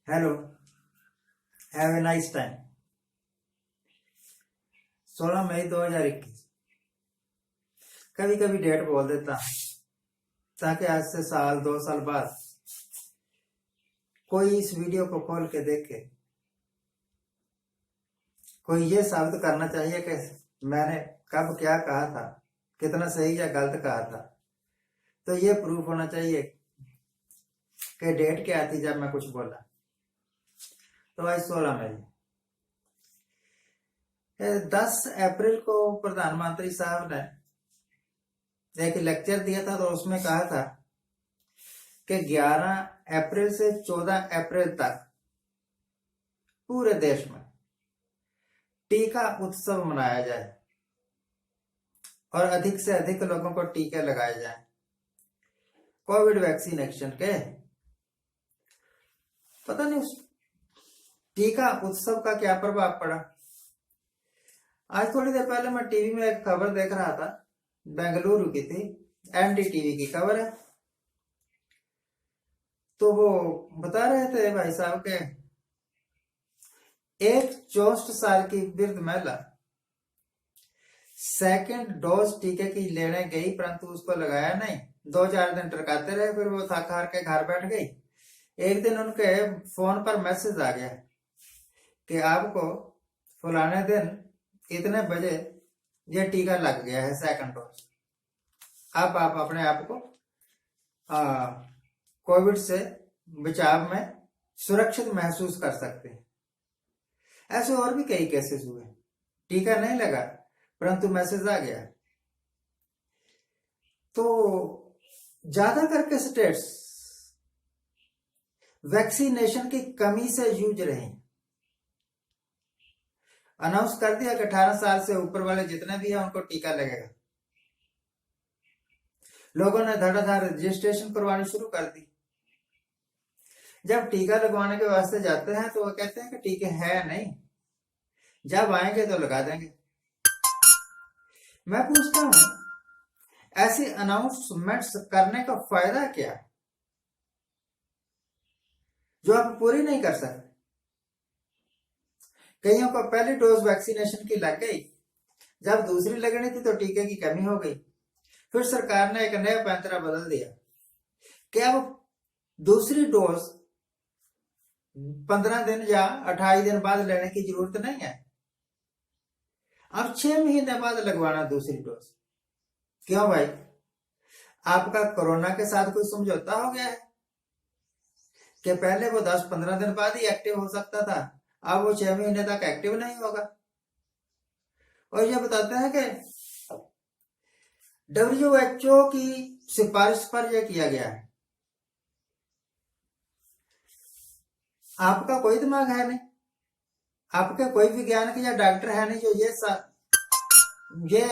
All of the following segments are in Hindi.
Hello, have a nice time. 16 मई 2021। कभी कभी डेट बोल देता ताकि आज से साल 2 साल बाद कोई इस वीडियो को खोल के देखे, कोई ये साबित करना चाहिए कि मैंने कब क्या कहा था, कितना सही या गलत कहा था। तो ये प्रूफ होना चाहिए कि डेट क्या थी जब मैं कुछ बोला। तो आज 16 मई 10 अप्रैल को प्रधानमंत्री साहब ने एक लेक्चर दिया था, तो उसमें कहा था कि 11 अप्रैल से 14 अप्रैल तक पूरे देश में टीका उत्सव मनाया जाए और अधिक से अधिक लोगों को टीके लगाए जाए कोविड वैक्सीनेशन के। पता नहीं उस टीका उत्सव का क्या प्रभाव पड़ा। आज थोड़ी देर पहले मैं टीवी में एक खबर देख रहा था, बेंगलुरु की थी, NDTV की खबर है। तो वो बता रहे थे भाई साहब के एक 64 साल की वृद्ध महिला सेकंड डोज टीके की लेने गई, परंतु उसको लगाया नहीं। 2-4 दिन टरकाते रहे, फिर वो थक हार के घर बैठ गई। एक दिन उनके फोन पर मैसेज आ गया कि आपको फलाने दिन इतने बजे ये टीका लग गया है, सेकंड डोज। अब आप अपने आप को कोविड से बचाव में सुरक्षित महसूस कर सकते हैं। ऐसे और भी कई केसेस हुए, टीका नहीं लगा परंतु मैसेज आ गया। तो ज्यादा करके स्टेट्स वैक्सीनेशन की कमी से जूझ रहे हैं। अनाउंस कर दिया कि 18 साल से ऊपर वाले जितने भी हैं उनको टीका लगेगा। लोगों ने धड़ाधड़ रजिस्ट्रेशन करवानी शुरू कर दी। जब टीका लगवाने के वास्ते जाते हैं तो वो कहते हैं कि टीके है नहीं, जब आएंगे तो लगा देंगे। मैं पूछता हूं, ऐसी अनाउंसमेंट्स करने का फायदा क्या जो आप पूरी नहीं कर सकते। कईयों को पहली डोज वैक्सीनेशन की लग गई, जब दूसरी लगनी थी तो टीके की कमी हो गई। फिर सरकार ने एक नया पैंतरा बदल दिया कि अब दूसरी डोज 15 दिन या 28 दिन बाद लेने की जरूरत नहीं है, अब 6 महीने बाद लगवाना दूसरी डोज। क्यों भाई, आपका कोरोना के साथ कोई समझौता हो गया है कि पहले वो 10-15 दिन बाद ही एक्टिव हो सकता था, अब वो 6 महीने तक एक्टिव नहीं होगा। और ये बताते हैं कि WHO की सिफारिश पर यह किया गया है। आपका कोई दिमाग है नहीं, आपके कोई वैज्ञानिक या डॉक्टर है नहीं जो ये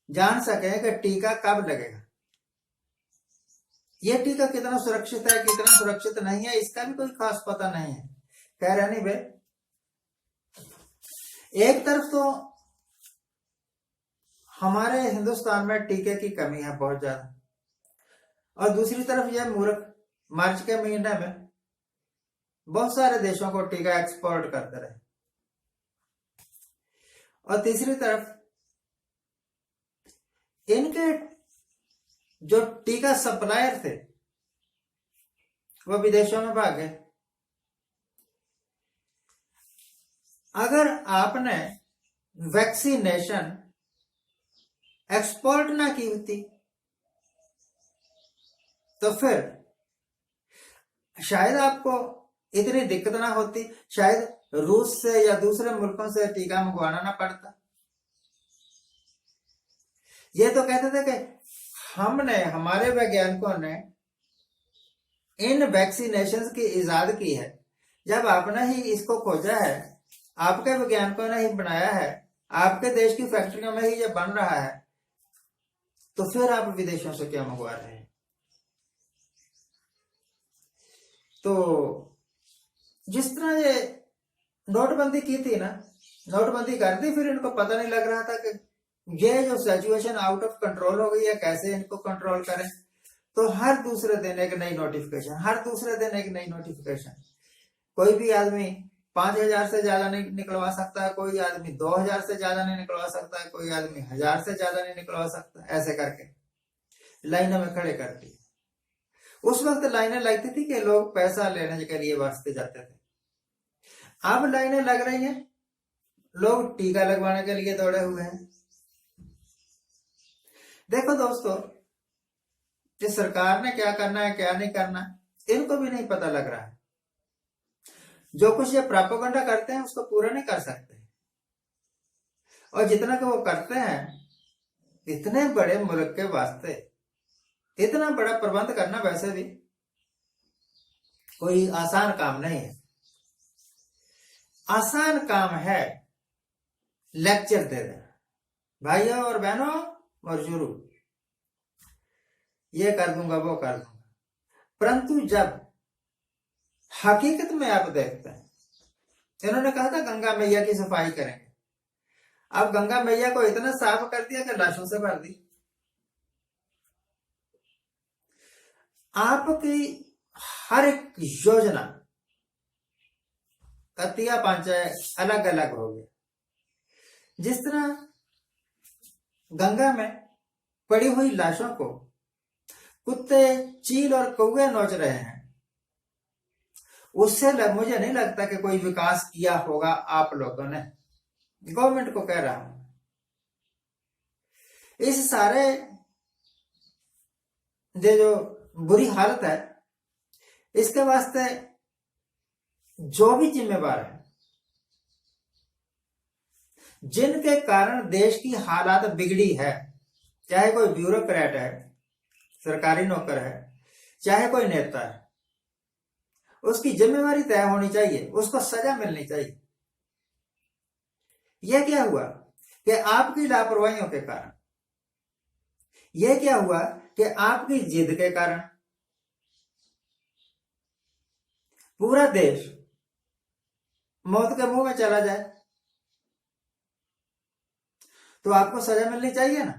जान सके कि टीका कब लगेगा, ये टीका कितना सुरक्षित है कितना सुरक्षित नहीं है, इसका भी कोई खास पता नहीं है। खैर एनीवे, एक तरफ तो हमारे हिंदुस्तान में टीके की कमी है बहुत ज्यादा, और दूसरी तरफ यह मूर्ख मार्च के महीने में बहुत सारे देशों को टीका एक्सपोर्ट करते रहे, और तीसरी तरफ इनके जो टीका सप्लायर थे वो विदेशों में भाग गए। अगर आपने वैक्सीनेशन एक्सपोर्ट ना की होती तो फिर शायद आपको इतनी दिक्कत ना होती, शायद रूस से या दूसरे मुल्कों से टीका मंगवाना ना पड़ता। ये तो कहते थे कि हमारे वैज्ञानिकों ने इन वैक्सीनेशन की इजाद की है। जब आपने ही इसको खोजा है, आपके वैज्ञानिकों ने ही बनाया है, आपके देश की फैक्ट्रियों में ही ये बन रहा है, तो फिर आप विदेशों से क्या मंगवा रहे हैं। तो जिस तरह ये नोटबंदी की थी ना, नोटबंदी कर दी, फिर इनको पता नहीं लग रहा था कि ये जो सिचुएशन आउट ऑफ कंट्रोल हो गई है, कैसे इनको कंट्रोल करें। तो हर दूसरे दिन एक नई नोटिफिकेशन, हर दूसरे दिन एक नई नोटिफिकेशन। कोई भी आदमी 5,000 से ज्यादा नहीं निकलवा सकता है, कोई आदमी 2,000 से ज्यादा नहीं निकलवा सकता है, कोई आदमी 1,000 से ज्यादा नहीं निकलवा सकता। ऐसे करके लाइनों में खड़े करती। उस वक्त लाइनें लगती थी कि लोग पैसा लेने के लिए वास्ते जाते थे। अब लाइनें लग रही हैं, लोग टीका लगवाने के लिए दौड़े हुए हैं। देखो दोस्तों, कि सरकार ने क्या करना है क्या नहीं करना इनको भी नहीं पता लग रहा है। जो कुछ ये प्रोपेगेंडा करते हैं उसको पूरा नहीं कर सकते, और जितना कि वो करते हैं, इतने बड़े मुल्क के वास्ते इतना बड़ा प्रबंध करना वैसे भी कोई आसान काम नहीं है। आसान काम है लेक्चर दे देना, भाइयों और बहनों मजदूरों, ये कर दूंगा वो कर दूंगा। परंतु जब हकीकत में आप देखते हैं, इन्होंने कहा था गंगा मैया की सफाई करेंगे, अब गंगा मैया को इतना साफ कर दिया कि लाशों से भर दी। आपकी हर एक योजना कतिया पांचा अलग अलग हो गया। जिस तरह गंगा में पड़ी हुई लाशों को कुत्ते, चील और कौवे नोच रहे हैं, उससे मुझे नहीं लगता कि कोई विकास किया होगा आप लोगों ने। गवर्नमेंट को कह रहा हूं, इस सारे जो बुरी हालत है इसके वास्ते जो भी जिम्मेवार है, जिनके कारण देश की हालात बिगड़ी है, चाहे कोई ब्यूरोक्रेट है, सरकारी नौकर है, चाहे कोई नेता है, उसकी जिम्मेवारी तय होनी चाहिए, उसको सजा मिलनी चाहिए। यह क्या हुआ कि आपकी लापरवाहियों के कारण, यह क्या हुआ कि आपकी जिद के कारण पूरा देश मौत के मुंह में चला जाए, तो आपको सजा मिलनी चाहिए ना।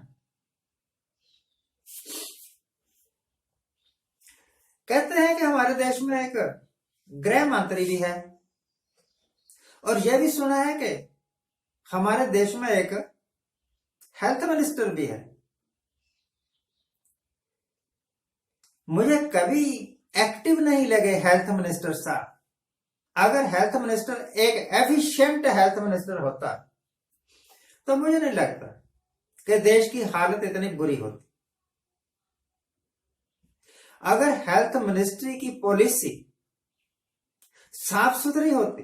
कहते हैं कि हमारे देश में एक गृह मंत्री भी है, और यह भी सुना है कि हमारे देश में एक हेल्थ मिनिस्टर भी है। मुझे कभी एक्टिव नहीं लगे हेल्थ मिनिस्टर साहब। अगर हेल्थ मिनिस्टर एक एफिशिएंट हेल्थ मिनिस्टर होता तो मुझे नहीं लगता कि देश की हालत इतनी बुरी होती। अगर हेल्थ मिनिस्ट्री की पॉलिसी साफ सुथरी होती,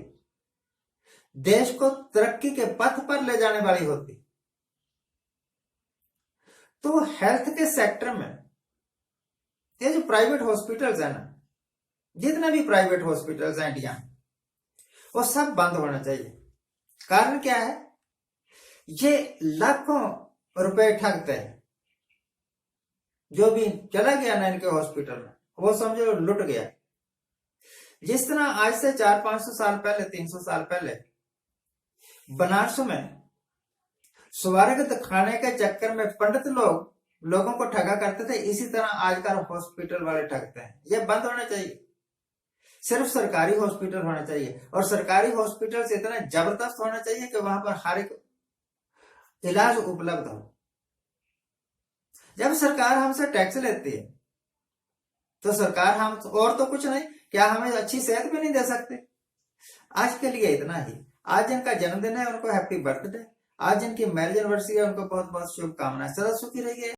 देश को तरक्की के पथ पर ले जाने वाली होती, तो हेल्थ के सेक्टर में ये जो प्राइवेट हॉस्पिटल्स है ना, जितने भी प्राइवेट हॉस्पिटल्स हैं इंडिया में, वो सब बंद होना चाहिए। कारण क्या है? ये लाखों रुपए ठगते हैं। जो भी चला गया ना इनके हॉस्पिटल में, वो समझो लुट गया। जिस तरह आज से 400-500 साल पहले, 300 साल पहले बनारस में स्वर्ग दिखाने के चक्कर में पंडित लोगों को ठगा करते थे, इसी तरह आजकल हॉस्पिटल वाले ठगते हैं। ये बंद होना चाहिए। सिर्फ सरकारी हॉस्पिटल होना चाहिए, और सरकारी हॉस्पिटल से इतना जबरदस्त होना चाहिए कि वहां पर हर एक इलाज उपलब्ध हो। जब सरकार हमसे टैक्स लेती है तो सरकार हम और तो कुछ नहीं, क्या हमें अच्छी सेहत भी नहीं दे सकते? आज के लिए इतना ही। आज जिनका जन्मदिन है उनको हैप्पी बर्थडे, आज जिनकी मैरिज एनिवर्सरी है उनको बहुत बहुत शुभकामनाएं। सदा सुखी रहिए।